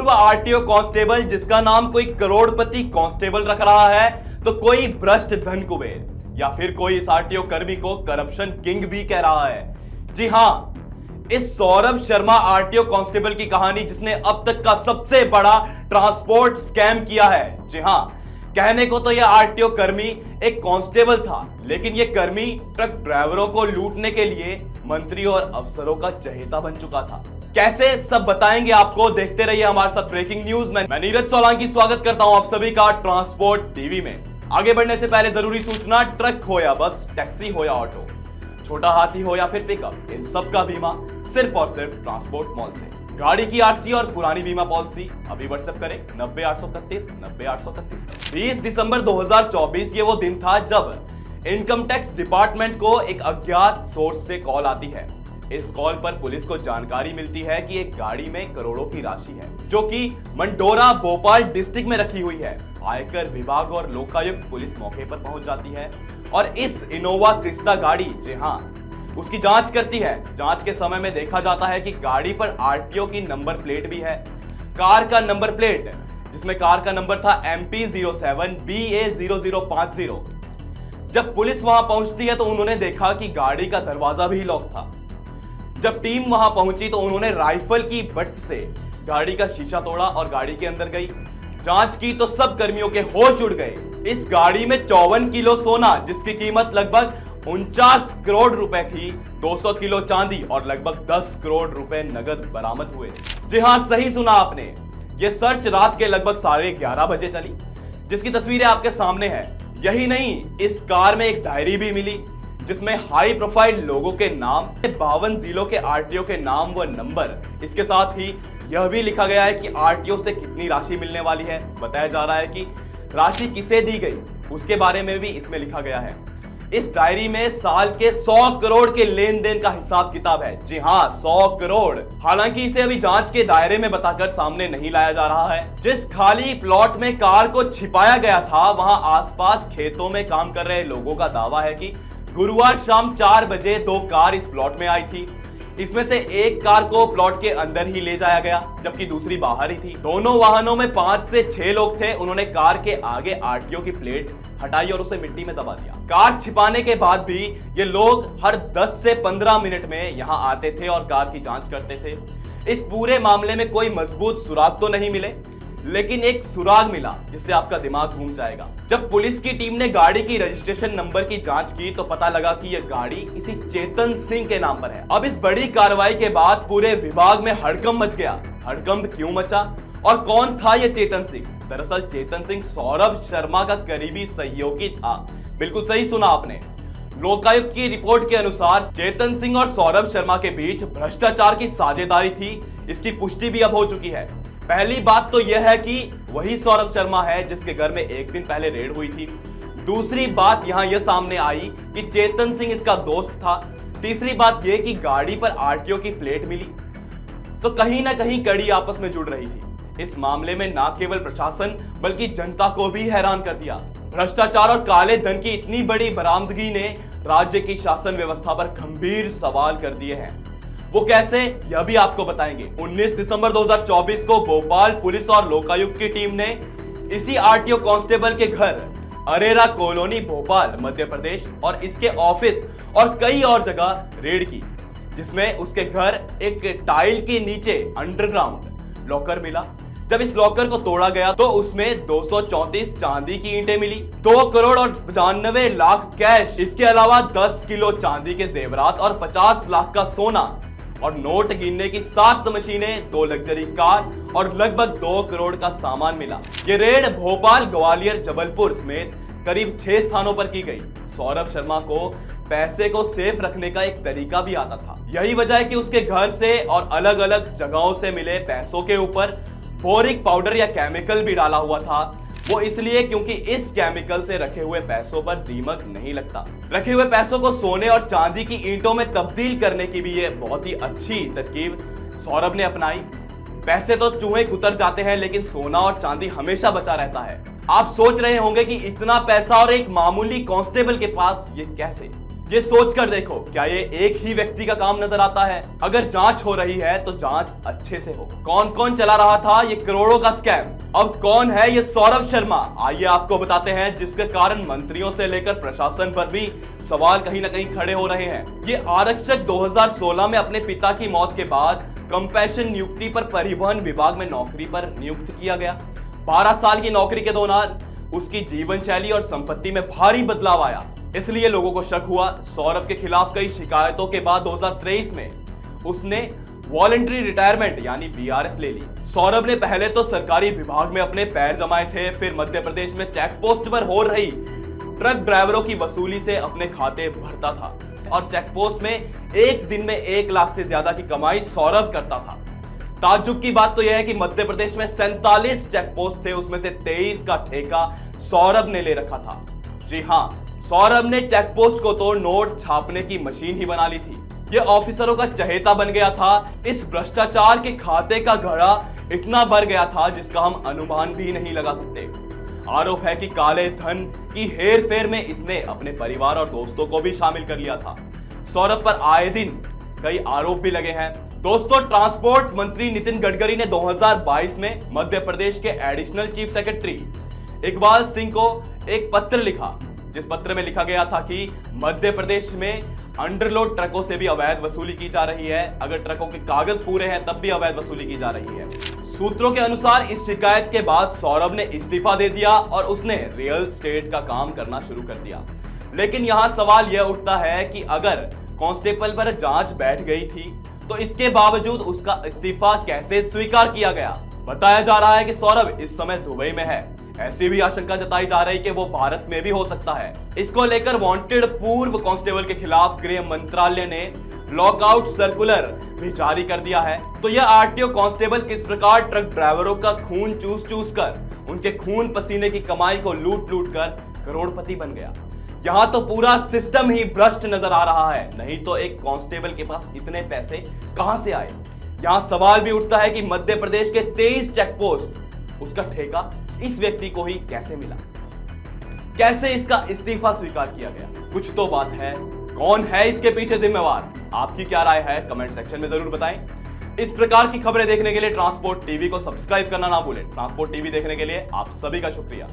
पूर्व RTO constable जिसका नाम कोई करोड़पति कांस्टेबल रख रहा है तो कोई भ्रष्ट धन कुबेर या फिर कोई इस आरटीओ कर्मी को करप्शन किंग भी कह रहा है। जी हां, इस सौरभ शर्मा आरटीओ कांस्टेबल की कहानी जिसने अब तक का सबसे बड़ा ट्रांसपोर्ट स्कैम किया है। जी हां, कहने को तो यह आरटीओ कर्मी एक कांस्टेबल था, लेकिन यह कर्मी ट्रक ड्राइवरों को लूटने के लिए मंत्री और अफसरों का चहेता बन चुका था। कैसे, सब बताएंगे आपको। देखते रहिए हमारे साथ ब्रेकिंग न्यूज में। मैं नीरज सोलंकी स्वागत करता हूं आप सभी का ट्रांसपोर्ट टीवी में। आगे बढ़ने से पहले जरूरी सूचना, ट्रक हो या बस, टैक्सी हो या ऑटो, छोटा हाथी हो या फिर पिकअप, इन सब का बीमा सिर्फ और सिर्फ ट्रांसपोर्ट मॉल से। गाड़ी की आरसी और पुरानी बीमा पॉलिसी अभी व्हाट्सएप करें 90 833 90 833। 20 दिसंबर 2024 ये वो दिन था जब इनकम टैक्स डिपार्टमेंट को एक अज्ञात सोर्स से कॉल आती है। इस कॉल पर पुलिस को जानकारी मिलती है कि एक गाड़ी में करोड़ों की राशि है जो कि मंडोरा भोपाल डिस्ट्रिक्ट में रखी हुई है। आयकर विभाग और लोकायुक्त पुलिस मौके पर पहुंच जाती है और इस इनोवा क्रिस्टा गाड़ी, जी हां, उसकी जांच करती है। जांच के समय में देखा जाता है कि गाड़ी पर आरटीओ की नंबर प्लेट भी है। कार का नंबर प्लेट, जिसमें कार का नंबर था MP07BA0050। जब पुलिस वहां पहुंचती है तो उन्होंने देखा कि गाड़ी का दरवाजा भी लॉक था। जब टीम वहां पहुंची तो उन्होंने राइफल की बट से गाड़ी का शीशा तोड़ा और गाड़ी के अंदर गई। जांच की तो सब कर्मियों के होश उड़ गए। इस गाड़ी में 54 किलो सोना, जिसकी कीमत लगभग 49 करोड़ रुपए थी, 200 किलो चांदी और लगभग 10 करोड़ रुपए नगद बरामद हुए। जी हां, सही सुना आपने। यह सर्च रात के लगभग 11:30 बजे चली, जिसकी तस्वीरें आपके सामने है। यही नहीं, इस कार में एक डायरी भी मिली जिसमें हाई प्रोफाइल लोगों के नाम, 52 जिलों के आरटीओ के नाम व नंबर, इसके साथ ही यह भी लिखा गया है कि आरटीओ से कितनी राशि मिलने वाली है। बताया जा रहा है कि राशि किसे दी गई उसके बारे में भी इसमें लिखा गया है। इस डायरी में साल के 100 करोड़ के लेन देन का हिसाब किताब है। जी हां, 100 करोड़। हालांकि इसे अभी जांच के दायरे में बताकर सामने नहीं लाया जा रहा है। जिस खाली प्लॉट में कार को छिपाया गया था, वहां आसपास खेतों में काम कर रहे लोगों का दावा है कि गुरुवार शाम 4 बजे 2 कार इस प्लॉट में आई थी। इसमें से एक कार को प्लॉट के अंदर ही ले जाया गया, जबकि दूसरी बाहर ही थी। दोनों वाहनों में 5 से 6 लोग थे। उन्होंने कार के आगे आरटीओ की प्लेट हटाई और उसे मिट्टी में दबा दिया। कार छिपाने के बाद भी ये लोग हर 10 से 15 मिनट में यहां आते थे और कार की जांच करते थे। इस पूरे मामले में कोई मजबूत सुराग तो नहीं मिले, लेकिन एक सुराग मिला जिससे आपका दिमाग घूम जाएगा। जब पुलिस की टीम ने गाड़ी की रजिस्ट्रेशन नंबर की जांच की तो पता लगा कि यह गाड़ी किसी चेतन सिंह के नाम पर है। अब इस बड़ी कार्रवाई के बाद पूरे विभाग में हड़कंप मच गया। हड़कंप क्यों मचा और कौन था यह चेतन सिंह? दरअसल चेतन सिंह सौरभ शर्मा का करीबी सहयोगी था। बिल्कुल सही सुना आपने। लोकायुक्त की रिपोर्ट के अनुसार चेतन सिंह और सौरभ शर्मा के बीच भ्रष्टाचार की साझेदारी थी। इसकी पुष्टि भी अब हो चुकी है। पहली बात तो यह है कि वही सौरभ शर्मा है जिसके घर में एक दिन पहले रेड हुई थी। दूसरी बात यहां यह सामने आई कि चेतन सिंह इसका दोस्त था। तीसरी बात यह कि गाड़ी पर आरटीओ की प्लेट मिली, तो कहीं ना कहीं कड़ी आपस में जुड़ रही थी। इस मामले में न केवल प्रशासन बल्कि जनता को भी हैरान कर दिया। भ्रष्टाचार और काले धन की इतनी बड़ी बरामदगी ने राज्य की शासन व्यवस्था पर गंभीर सवाल कर दिए हैं। वो कैसे, यह भी आपको बताएंगे। 19 दिसंबर 2024 को भोपाल पुलिस और लोकायुक्त की टीम ने इसी आरटीओ कांस्टेबल के घर अरेरा कॉलोनी भोपाल मध्य प्रदेश और इसके ऑफिस और कई और जगह रेड की, जिसमें उसके घर एक टाइल के नीचे अंडरग्राउंड लॉकर मिला। जब इस लॉकर को तोड़ा गया तो उसमें 234 चांदी की ईंटें मिली, 2 करोड़ और 95 लाख कैश, इसके अलावा 10 किलो चांदी के जेवरात और 50 लाख का सोना और नोट गिनने की 7 मशीनें, 2 लग्जरी कार और लगभग 2 करोड़ का सामान मिला। ये रेड भोपाल, ग्वालियर, जबलपुर समेत करीब 6 स्थानों पर की गई। सौरभ शर्मा को पैसे को सेफ रखने का एक तरीका भी आता था। यही वजह है कि उसके घर से और अलग अलग जगहों से मिले पैसों के ऊपर बोरिक पाउडर या केमिकल भी डाला हुआ था। वो इसलिए क्योंकि इस केमिकल से रखे हुए पैसों पर दीमक नहीं लगता। रखे हुए पैसों को सोने और चांदी की ईंटों में तब्दील करने की भी ये बहुत ही अच्छी तरकीब सौरभ ने अपनाई। पैसे तो चूहे कुतर जाते हैं, लेकिन सोना और चांदी हमेशा बचा रहता है। आप सोच रहे होंगे कि इतना पैसा और एक मामूली कांस्टेबल के पास ये कैसे? ये सोचकर देखो, क्या ये एक ही व्यक्ति का काम नजर आता है? अगर जांच हो रही है तो जांच अच्छे से हो। कौन कौन चला रहा था ये करोड़ों का स्कैम? अब कौन है ये सौरभ शर्मा? आइए आपको बताते हैं, जिसके कारण मंत्रियों से लेकर प्रशासन पर भी सवाल कहीं ना कहीं खड़े हो रहे हैं। ये आरक्षक 2016 में अपने पिता की मौत के बाद कंपैशन नियुक्ति पर परिवहन विभाग में नौकरी पर नियुक्त किया गया। 12 साल की नौकरी के दौरान उसकी जीवन शैली और संपत्ति में भारी बदलाव आया। इसलिए लोगों को शक हुआ। सौरभ के खिलाफ कई शिकायतों के बाद 2023 में उसने वॉलंटरी रिटायरमेंट यानी वीआरएस ले ली। सौरभ ने पहले तो सरकारी विभाग में अपने पैर जमाए थे, फिर मध्य प्रदेश में चेक पोस्ट पर हो रही ट्रक ड्राइवरों की वसूली से अपने खाते भरता था और चेक पोस्ट में एक दिन में 1 लाख से ज्यादा की कमाई सौरभ करता था। ताज्जुब की बात तो यह है कि मध्य प्रदेश में 47 चेक पोस्ट थे, उसमें से 23 का ठेका सौरभ ने ले रखा था। जी हां, सौरभ ने चेक पोस्ट को तो नोट छापने की मशीन ही बना ली थी। ये ऑफिसरों का चहेता बन गया था। इस भ्रष्टाचार के खाते का घड़ा इतना भर गया था जिसका हम अनुमान भी नहीं लगा सकते। आरोप है कि काले धन की हेरफेर में इसने अपने परिवार और दोस्तों को भी शामिल कर लिया था। सौरभ पर आए दिन कई आरोप भी लगे हैं। दोस्तों, ट्रांसपोर्ट मंत्री नितिन गडकरी ने 2022 में मध्य प्रदेश के additional chief secretary Iqbal Singh को एक पत्र लिखा, जिस पत्र में लिखा गया था कि मध्य प्रदेश में अंडरलोड ट्रकों से भी अवैध वसूली की जा रही है। अगर ट्रकों के कागज पूरे हैं तब भी अवैध वसूली की जा रही है। सूत्रों के अनुसार इस शिकायत के बाद सौरभ ने इस्तीफा दे दिया और उसने रियल एस्टेट का काम करना शुरू कर दिया। लेकिन यहां सवाल यह उठता है कि अगर कांस्टेबल पर जांच बैठ गई थी तो इसके बावजूद उसका इस्तीफा कैसे स्वीकार किया गया? बताया जा रहा है कि सौरभ इस समय दुबई में है। ऐसी भी आशंका जताई जा रही कि वो भारत में भी हो सकता है। इसको लेकर वांटेड पूर्व कांस्टेबल के खिलाफ गृह मंत्रालय ने लॉकआउट सर्कुलर भी जारी कर दिया है। तो यह आरटीओ कांस्टेबल किस प्रकार ट्रक ड्राइवरों का खून चूस चूस कर, उनके खून पसीने की कमाई को लूट लूट कर करोड़पति बन गया। यहाँ तो पूरा सिस्टम ही भ्रष्ट नजर आ रहा है, नहीं तो एक कांस्टेबल के पास इतने पैसे कहां से आए? यहाँ सवाल भी उठता है कि मध्य प्रदेश के 23 चेक पोस्ट, उसका ठेका इस व्यक्ति को ही कैसे मिला? कैसे इसका इस्तीफा स्वीकार किया गया? कुछ तो बात है। कौन है इसके पीछे जिम्मेवार? आपकी क्या राय है? कमेंट सेक्शन में जरूर बताएं। इस प्रकार की खबरें देखने के लिए ट्रांसपोर्ट टीवी को सब्सक्राइब करना ना भूलें। ट्रांसपोर्ट टीवी देखने के लिए आप सभी का शुक्रिया।